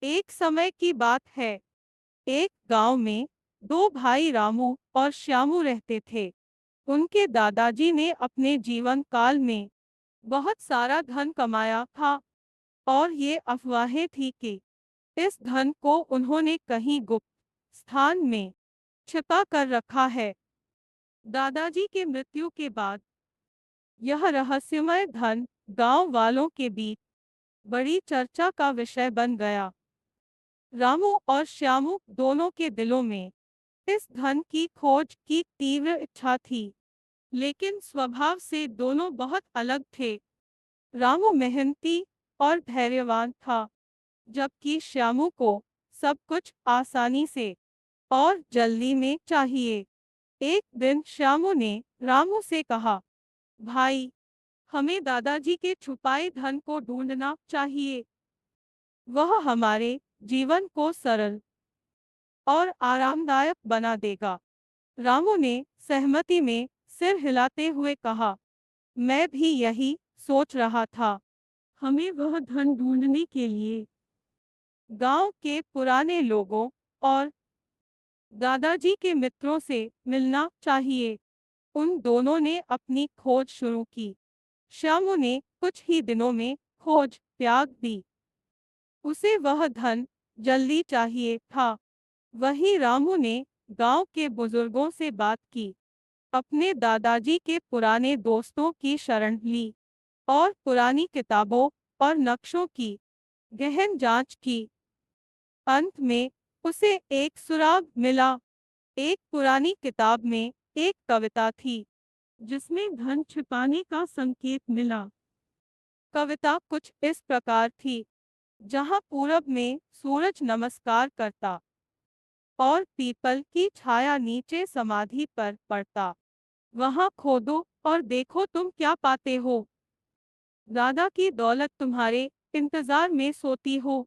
एक समय की बात है। एक गांव में दो भाई रामू और श्यामू रहते थे। उनके दादाजी ने अपने जीवन काल में बहुत सारा धन कमाया था और ये अफवाहें थी कि इस धन को उन्होंने कहीं गुप्त स्थान में छिपा कर रखा है। दादाजी के मृत्यु के बाद यह रहस्यमय धन गांव वालों के बीच बड़ी चर्चा का विषय बन गया। रामू और श्यामू दोनों के दिलों में इस धन की खोज की तीव्र इच्छा थी, लेकिन स्वभाव से दोनों बहुत अलग थे। रामू मेहनती और धैर्यवान था, जबकि श्यामू को सब कुछ आसानी से और जल्दी में चाहिए। एक दिन श्यामू ने रामू से कहा, भाई, हमें दादाजी के छुपाए धन को ढूंढना चाहिए। वह हमारे जीवन को सरल और आरामदायक बना देगा। रामू ने सहमति में सिर हिलाते हुए कहा, मैं भी यही सोच रहा था। हमें वह धन ढूंढने के लिए गांव के पुराने लोगों और दादाजी के मित्रों से मिलना चाहिए। उन दोनों ने अपनी खोज शुरू की। श्यामू ने कुछ ही दिनों में खोज त्याग दी। उसे वह धन जल्दी चाहिए था। वहीं रामू ने गांव के बुजुर्गों से बात की, अपने दादाजी के पुराने दोस्तों की शरण ली और पुरानी किताबों और नक्शों की गहन जांच की। अंत में उसे एक सुराग मिला। एक पुरानी किताब में एक कविता थी, जिसमें धन छिपाने का संकेत मिला। कविता कुछ इस प्रकार थी, जहां पूरब में सूरज नमस्कार करता और पीपल की छाया नीचे समाधि पर पड़ता, वहां खोदो और देखो तुम क्या पाते हो। दादा की दौलत तुम्हारे इंतजार में सोती हो।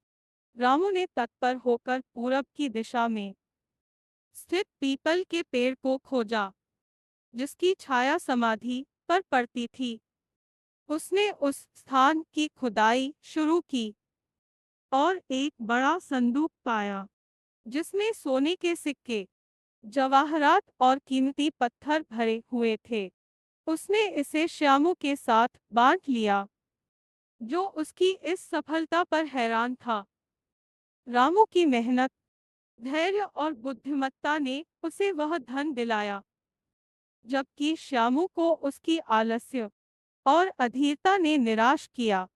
रामू ने तत्पर होकर पूरब की दिशा में स्थित पीपल के पेड़ को खोजा, जिसकी छाया समाधि पर पड़ती थी। उसने उस स्थान की खुदाई शुरू की और एक बड़ा संदूक पाया, जिसमें सोने के सिक्के, जवाहरात और कीमती पत्थर भरे हुए थे। उसने इसे श्यामू के साथ बांट लिया, जो उसकी इस सफलता पर हैरान था। रामू की मेहनत, धैर्य और बुद्धिमत्ता ने उसे वह धन दिलाया, जबकि श्यामू को उसकी आलस्य और अधीरता ने निराश किया।